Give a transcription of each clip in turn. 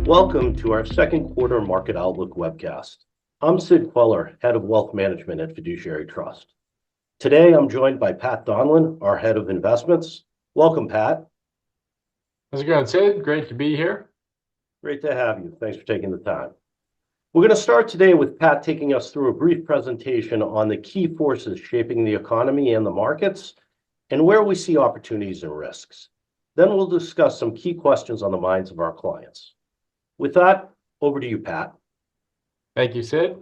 Welcome to our second quarter market outlook webcast. I'm Sid Queller, head of wealth management at Fiduciary Trust. Today, I'm joined by Pat Donlin, our head of investments. Welcome, Pat. How's it going, Sid? Great to be here. Great to have you. Thanks for taking the time. We're going to start today with Pat taking us through a brief presentation on the key forces shaping the economy and the markets and where we see opportunities and risks. Then we'll discuss some key questions on the minds of our clients. With that, over to you, Pat. Thank you, Sid.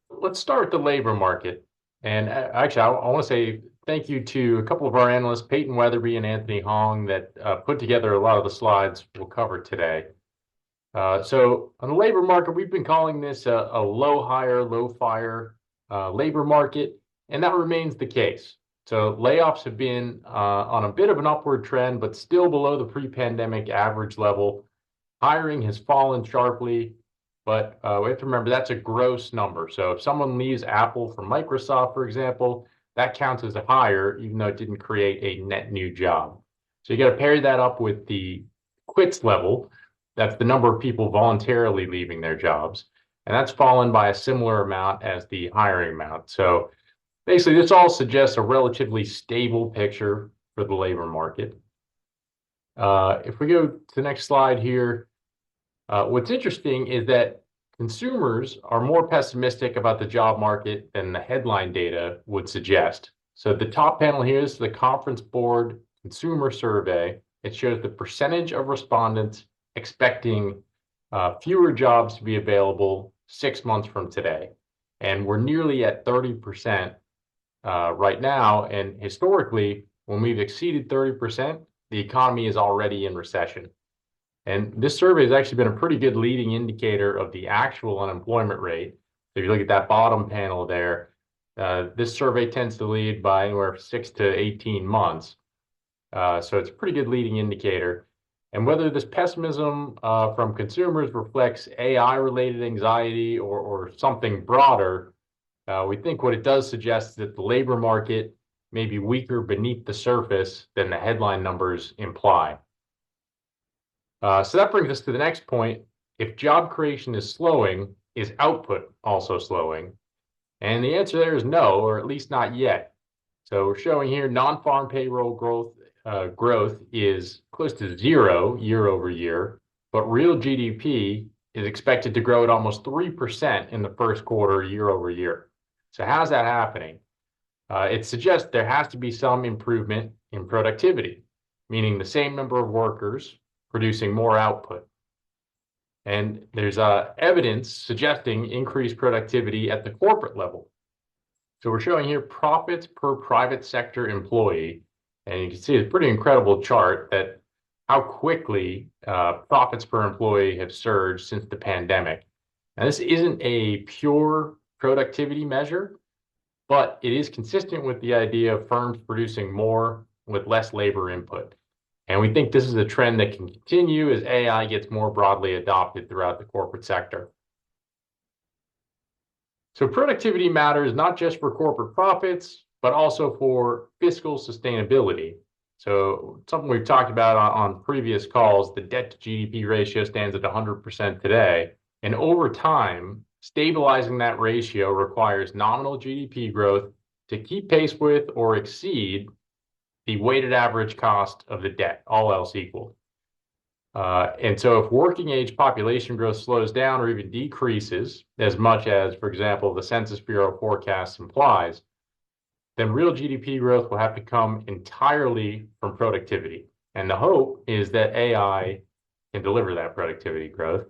Let's start with the labor market. And actually, I want to say thank you to a couple of our analysts, Peyton Weatherby and Anthony Hong, that put together a lot of the slides we'll cover today. So on the labor market, we've been calling this a low hire, low fire labor market, and that remains the case. So layoffs have been on a bit of an upward trend, but still below the pre-pandemic average level. Hiring has fallen sharply, but we have to remember that's a gross number. So if someone leaves Apple for Microsoft, for example, that counts as a hire, even though it didn't create a net new job. So you got to pair that up with the quits level. That's the number of people voluntarily leaving their jobs. And that's fallen by a similar amount as the hiring amount. So basically, this all suggests a relatively stable picture for the labor market. If we go to the next slide here, what's interesting is that consumers are more pessimistic about the job market than the headline data would suggest. So the top panel here is the Conference Board Consumer Survey. It shows the percentage of respondents expecting fewer jobs to be available 6 months from today. And we're nearly at 30% right now. And historically, when we've exceeded 30%, the economy is already in recession. And this survey has actually been a pretty good leading indicator of the actual unemployment rate. So if you look at that bottom panel there, this survey tends to lead by anywhere from 6 to 18 months. So it's a pretty good leading indicator. And whether this pessimism from consumers reflects AI-related anxiety or something broader, we think what it does suggest is that the labor market may be weaker beneath the surface than the headline numbers imply. So that brings us to the next point. If job creation is slowing, is output also slowing? And the answer there is no, or at least not yet. So we're showing here non-farm payroll growth is close to zero year over year, but real GDP is expected to grow at almost 3% in the first quarter year over year. So how's that happening? It suggests there has to be some improvement in productivity, meaning the same number of workers producing more output. And there's evidence suggesting increased productivity at the corporate level. So we're showing here profits per private sector employee. And you can see it's a pretty incredible chart that how quickly profits per employee have surged since the pandemic. Now, this isn't a pure productivity measure, but it is consistent with the idea of firms producing more with less labor input. And we think this is a trend that can continue as AI gets more broadly adopted throughout the corporate sector. So productivity matters not just for corporate profits, but also for fiscal sustainability. So something we've talked about on previous calls, the debt to GDP ratio stands at 100% today. And over time, stabilizing that ratio requires nominal GDP growth to keep pace with or exceed the weighted average cost of the debt, all else equal. And so if working age population growth slows down or even decreases as much as, for example, the Census Bureau forecast implies, then real GDP growth will have to come entirely from productivity. And the hope is that AI can deliver that productivity growth.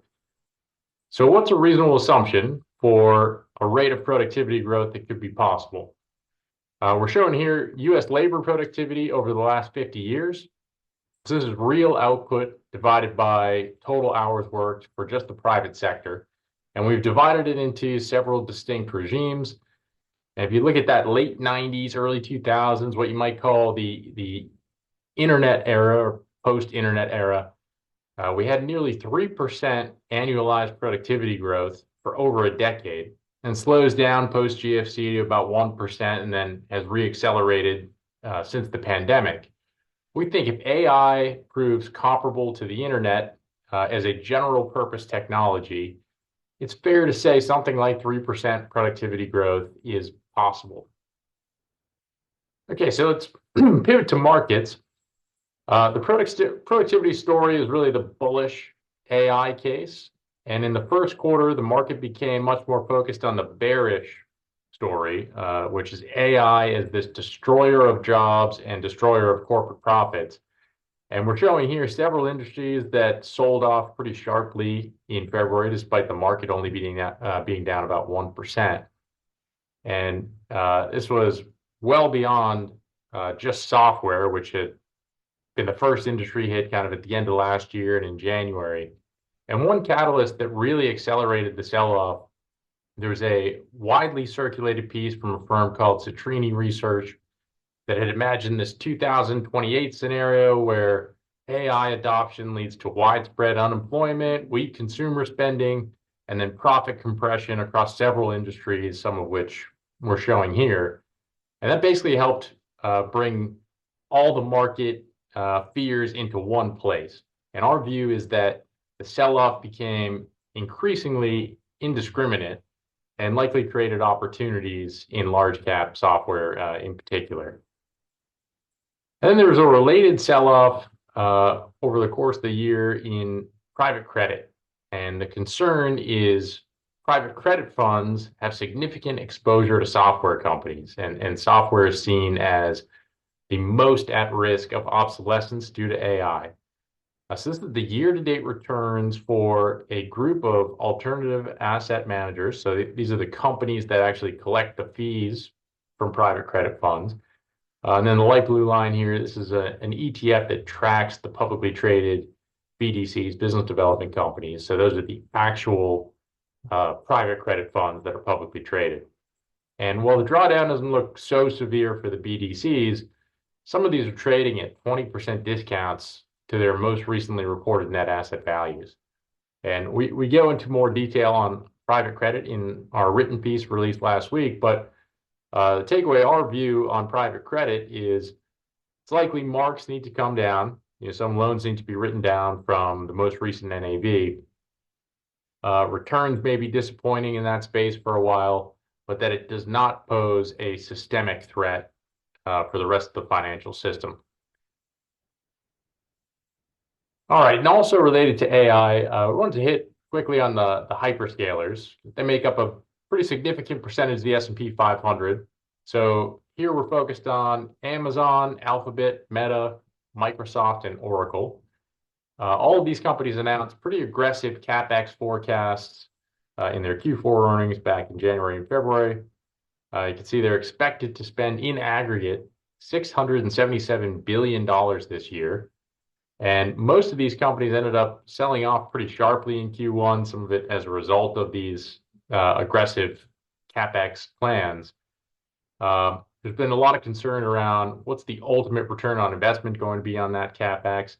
So what's a reasonable assumption for a rate of productivity growth that could be possible? We're showing here U.S. labor productivity over the last 50 years. So this is real output divided by total hours worked for just the private sector. And we've divided it into several distinct regimes. And if you look at that late 90s, early 2000s, what you might call the internet era or post-internet era, we had nearly 3% annualized productivity growth for over a decade, and slows down post GFC to about 1% and then has reaccelerated since the pandemic. We think if AI proves comparable to the internet as a general purpose technology, it's fair to say something like 3% productivity growth is possible. Okay, so let's pivot to markets. The productivity story is really the bullish AI case. And in the first quarter, the market became much more focused on the bearish story, which is AI as this destroyer of jobs and destroyer of corporate profits. And we're showing here several industries that sold off pretty sharply in February, despite the market only being down about 1%. And this was well beyond just software, which had been the first industry hit kind of at the end of last year and in January. And one catalyst that really accelerated the sell-off, there was a widely circulated piece from a firm called Citrini Research that had imagined this 2028 scenario where AI adoption leads to widespread unemployment, weak consumer spending, and then profit compression across several industries, some of which we're showing here. And that basically helped bring all the market fears into one place. And our view is that the sell-off became increasingly indiscriminate and likely created opportunities in large cap software in particular. And then there was a related sell-off over the course of the year in private credit. And the concern is private credit funds have significant exposure to software companies, and software is seen as the most at risk of obsolescence due to AI. So this is the year-to-date returns for a group of alternative asset managers. So these are the companies that actually collect the fees from private credit funds. And then the light blue line here, this is an ETF that tracks the publicly traded BDCs, business development companies. So those are the actual private credit funds that are publicly traded. And while the drawdown doesn't look so severe for the BDCs, some of these are trading at 20% discounts to their most recently reported net asset values. And we go into more detail on private credit in our written piece released last week, but the takeaway, our view on private credit is it's likely marks need to come down. Some loans need to be written down from the most recent NAV. Returns may be disappointing in that space for a while, but that it does not pose a systemic threat for the rest of the financial system. All right, and also related to AI, we wanted to hit quickly on the hyperscalers. They make up a pretty significant percentage of the S&P 500. So here we're focused on Amazon, Alphabet, Meta, Microsoft, and Oracle. All of these companies announced pretty aggressive CapEx forecasts in their Q4 earnings back in January and February. You can see they're expected to spend in aggregate $677 billion this year. And most of these companies ended up selling off pretty sharply in Q1, some of it as a result of these aggressive CapEx plans. There's been a lot of concern around what's the ultimate return on investment going to be on that CapEx,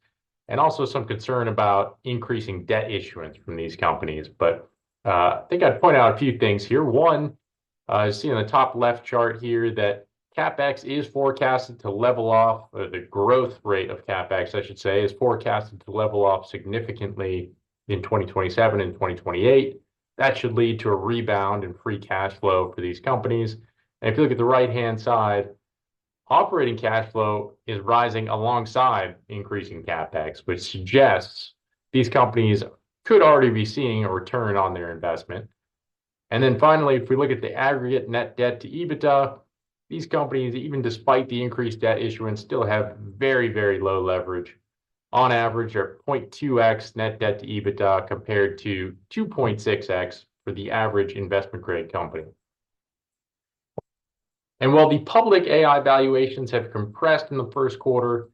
and also some concern about increasing debt issuance from these companies. But I think I'd point out a few things here. One, you see in the top left chart here that CapEx is forecasted to level off, or the growth rate of CapEx, I should say, is forecasted to level off significantly in 2027 and 2028. That should lead to a rebound in free cash flow for these companies. And if you look at the right-hand side, operating cash flow is rising alongside increasing CapEx, which suggests these companies could already be seeing a return on their investment. And then finally, if we look at the aggregate net debt to EBITDA, these companies, even despite the increased debt issuance, still have very, very low leverage. On average, are 0.2x net debt to EBITDA compared to 2.6x for the average investment grade company. And while the public AI valuations have compressed in the first quarter,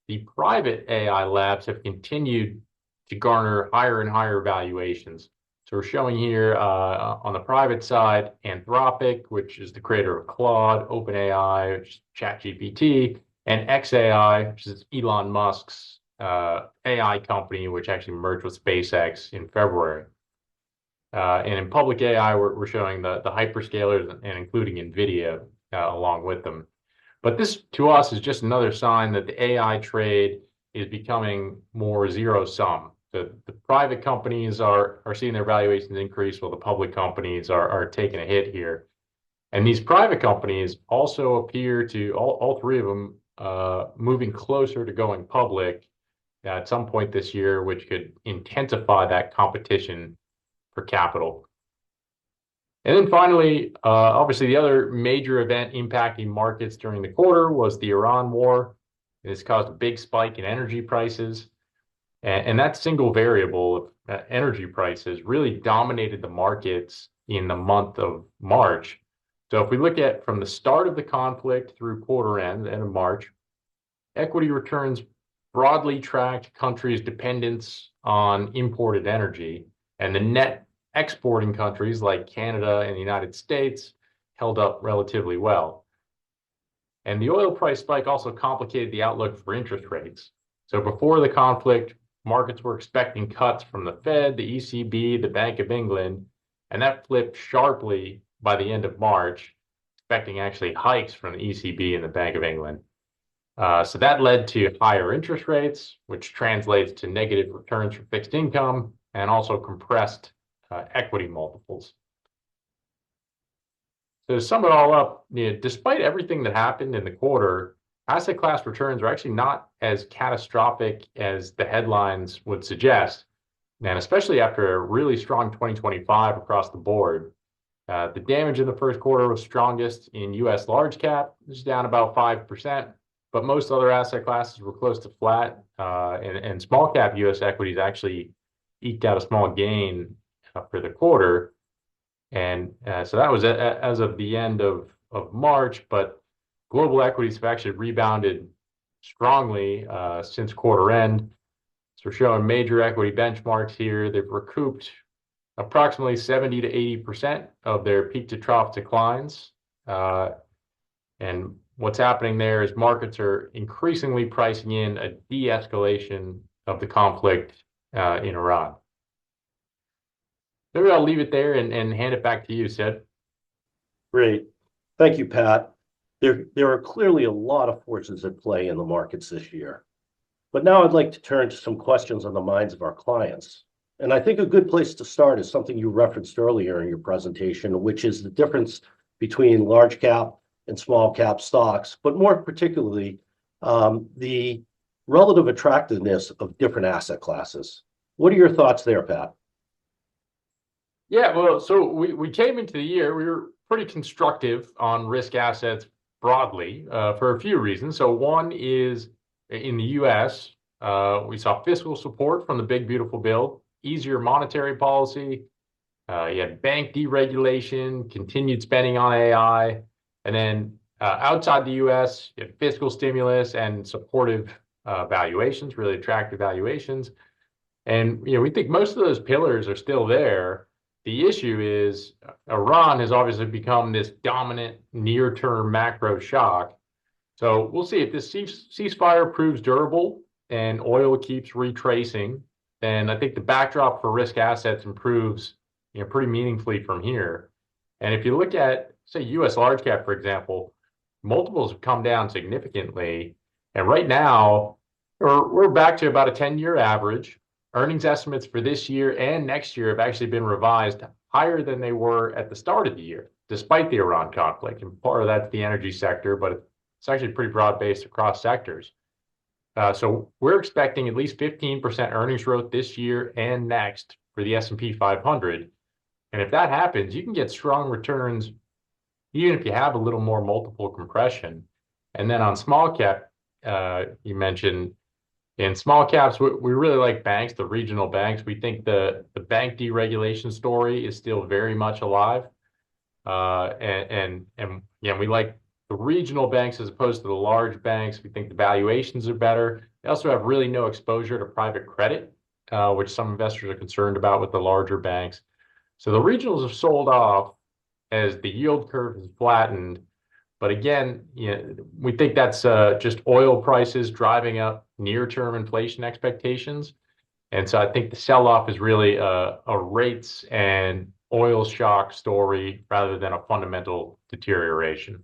the private AI labs have continued to garner higher and higher valuations. So we're showing here on the private side, Anthropic, which is the creator of Claude, OpenAI, which is ChatGPT, and xAI, which is Elon Musk's AI company, which actually merged with SpaceX in February. And in public AI, we're showing the hyperscalers and including NVIDIA along with them. But this, to us, is just another sign that the AI trade is becoming more zero-sum. The private companies are seeing their valuations increase while the public companies are taking a hit here. And these private companies also appear to, all three of them, moving closer to going public at some point this year, which could intensify that competition for capital. And then finally, obviously, the other major event impacting markets during the quarter was the Iran war. This caused a big spike in energy prices. And that single variable of energy prices really dominated the markets in the month of March. So if we look at from the start of the conflict through quarter end, the end of March, equity returns broadly tracked countries' dependence on imported energy, and the net exporting countries like Canada and the United States held up relatively well. And the oil price spike also complicated the outlook for interest rates. So before the conflict, markets were expecting cuts from the Fed, the ECB, the Bank of England, and that flipped sharply by the end of March, expecting actually hikes from the ECB and the Bank of England. So that led to higher interest rates, which translates to negative returns for fixed income and also compressed equity multiples. So to sum it all up, despite everything that happened in the quarter, asset class returns are actually not as catastrophic as the headlines would suggest, and especially after a really strong 2025 across the board. The damage in the first quarter was strongest in U.S. large cap, which is down about 5%, but most other asset classes were close to flat, and small cap U.S. equities actually eked out a small gain for the quarter. And so that was as of the end of March, but global equities have actually rebounded strongly since quarter end. So we're showing major equity benchmarks here. They've recouped approximately 70 to 80% of their peak to trough declines. And what's happening there is markets are increasingly pricing in a de-escalation of the conflict in Iran. Maybe I'll leave it there and hand it back to you, Sid. Great. Thank you, Pat. There are clearly a lot of forces at play in the markets this year. But now I'd like to turn to some questions on the minds of our clients. And I think a good place to start is something you referenced earlier in your presentation, which is the difference between large cap and small cap stocks, but more particularly, the relative attractiveness of different asset classes. What are your thoughts there, Pat? Yeah, well, so we came into the year, we were pretty constructive on risk assets broadly for a few reasons. So one is in the US, we saw fiscal support from the Big Beautiful Bill, easier monetary policy, you had bank deregulation, continued spending on AI, and then outside the US, you had fiscal stimulus and supportive valuations, really attractive valuations. And we think most of those pillars are still there. The issue is Iran has obviously become this dominant near-term macro shock. So we'll see if this ceasefire proves durable and oil keeps retracing, then I think the backdrop for risk assets improves pretty meaningfully from here. And if you look at, say, U.S. large cap, for example, multiples have come down significantly. And right now, we're back to about a 10-year average. Earnings estimates for this year and next year have actually been revised higher than they were at the start of the year, despite the Iran conflict. And part of that's the energy sector, but it's actually pretty broad-based across sectors. So we're expecting at least 15% earnings growth this year and next for the S&P 500. And if that happens, you can get strong returns even if you have a little more multiple compression. And then on small cap, you mentioned, in small caps, we really like banks, the regional banks. We think the bank deregulation story is still very much alive. And we like the regional banks as opposed to the large banks. We think the valuations are better. They also have really no exposure to private credit, which some investors are concerned about with the larger banks. So the regionals have sold off as the yield curve has flattened. But again, we think that's just oil prices driving up near-term inflation expectations. And so I think the sell-off is really a rates and oil shock story rather than a fundamental deterioration.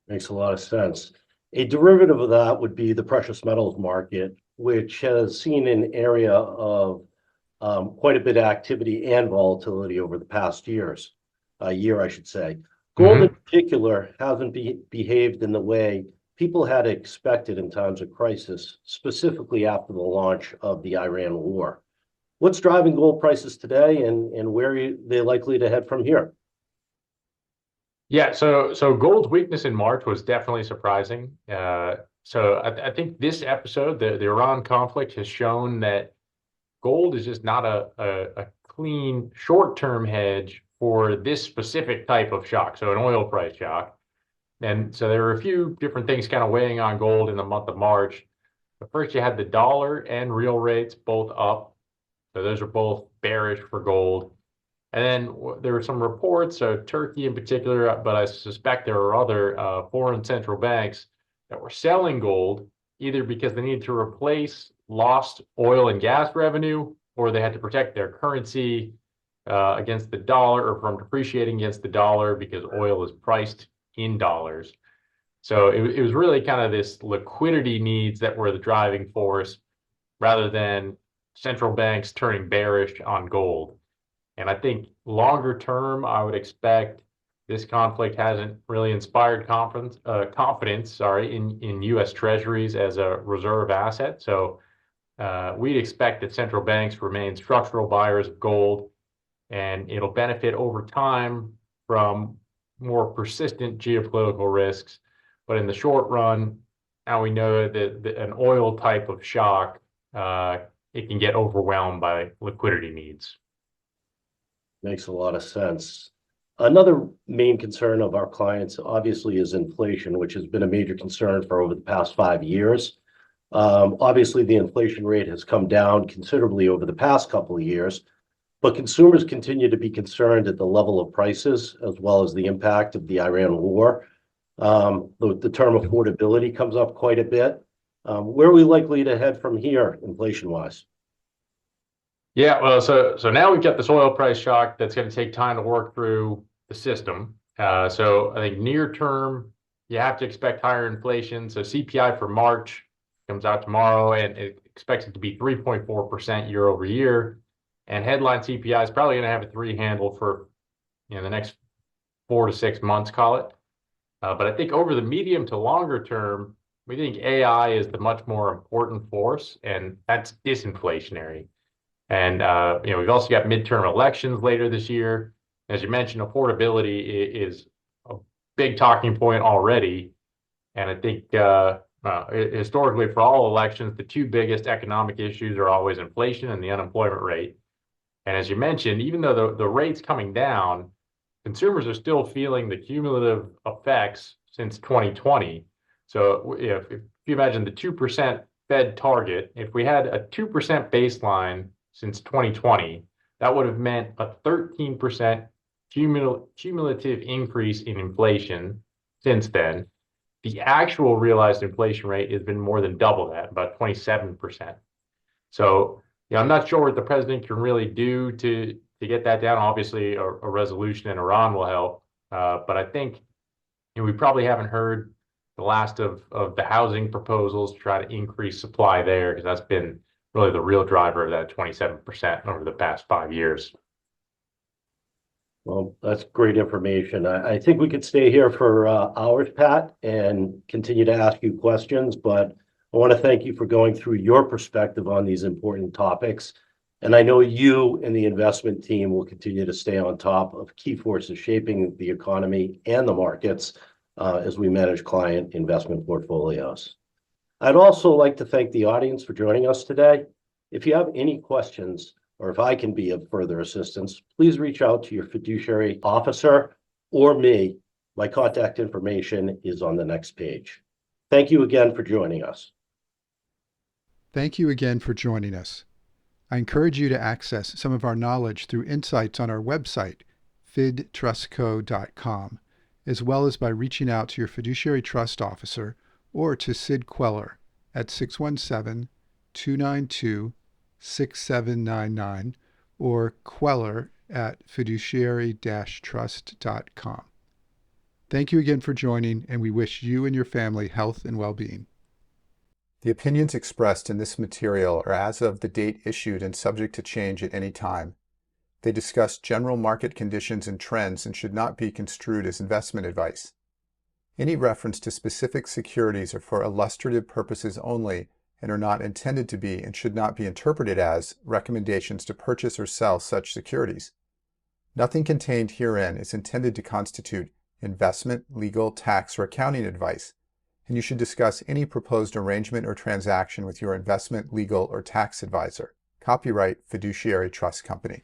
Makes a lot of sense. A derivative of that would be the precious metals market, which has seen an area of quite a bit of activity and volatility over the past year, I should say. Gold in particular hasn't behaved in the way people had expected in times of crisis, specifically after the launch of the Iran war. What's driving gold prices today, and where are they likely to head from here? Yeah, so gold's weakness in March was definitely surprising. I think this episode, the Iran conflict, has shown that gold is just not a clean short-term hedge for this specific type of shock, so an oil price shock. And so there were a few different things kind of weighing on gold in the month of March. But first, you had the dollar and real rates both up. So those are both bearish for gold. And then there were some reports, so Turkey in particular, but I suspect there are other foreign central banks that were selling gold either because they needed to replace lost oil and gas revenue, or they had to protect their currency against the dollar or from depreciating against the dollar because oil is priced in dollars. So it was really kind of this liquidity needs that were the driving force rather than central banks turning bearish on gold. And I think longer term, I would expect this conflict hasn't really inspired confidence, in U.S. Treasuries as a reserve asset. So we'd expect that central banks remain structural buyers of gold, and it'll benefit over time from more persistent geopolitical risks. But in the short run, now we know that an oil type of shock, it can get overwhelmed by liquidity needs. Makes a lot of sense. Another main concern of our clients, obviously, is inflation, which has been a major concern for over the past 5 years. Obviously, the inflation rate has come down considerably over the past couple of years, but consumers continue to be concerned at the level of prices as well as the impact of the Iran war. The term affordability comes up quite a bit. Where are we likely to head from here, inflation-wise? Yeah, well, so now we've got this oil price shock that's going to take time to work through the system. So I think near term, you have to expect higher inflation. So CPI for March comes out tomorrow, and it expects it to be 3.4% year over year. And headline CPI is probably going to have a three handle for the next 4 to 6 months, call it. But I think over the medium to longer term, we think AI is the much more important force, and that's disinflationary. And we've also got midterm elections later this year. As you mentioned, affordability is a big talking point already. And I think historically, for all elections, the two biggest economic issues are always inflation and the unemployment rate. And as you mentioned, even though the rate's coming down, consumers are still feeling the cumulative effects since 2020. So if you imagine the 2% Fed target, if we had a 2% baseline since 2020, that would have meant a 13% cumulative increase in inflation since then. The actual realized inflation rate has been more than double that, about 27%. So, I'm not sure what the president can really do to get that down. Obviously, a resolution in Iran will help. But I think we probably haven't heard the last of the housing proposals to try to increase supply there, because that's been really the real driver of that 27% over the past 5 years. Well, that's great information. I think we could stay here for hours, Pat, and continue to ask you questions, but I want to thank you for going through your perspective on these important topics. And I know you and the investment team will continue to stay on top of key forces shaping the economy and the markets as we manage client investment portfolios. I'd also like to thank the audience for joining us today. If you have any questions, or if I can be of further assistance, please reach out to your fiduciary officer or me. My contact information is on the next page. Thank you again for joining us. Thank you again for joining us. I encourage you to access some of our knowledge through insights on our website, fidtrustco.com, as well as by reaching out to your fiduciary trust officer or to Sid Queller at 617-292-6799 or Queller at fiduciary-trust.com. Thank you again for joining, and we wish you and your family health and well-being. The opinions expressed in this material are as of the date issued and subject to change at any time. They discuss general market conditions and trends and should not be construed as investment advice. Any reference to specific securities are for illustrative purposes only and are not intended to be and should not be interpreted as recommendations to purchase or sell such securities. Nothing contained herein is intended to constitute investment, legal, tax, or accounting advice, and you should discuss any proposed arrangement or transaction with your investment, legal, or tax advisor. Copyright Fiduciary Trust Company.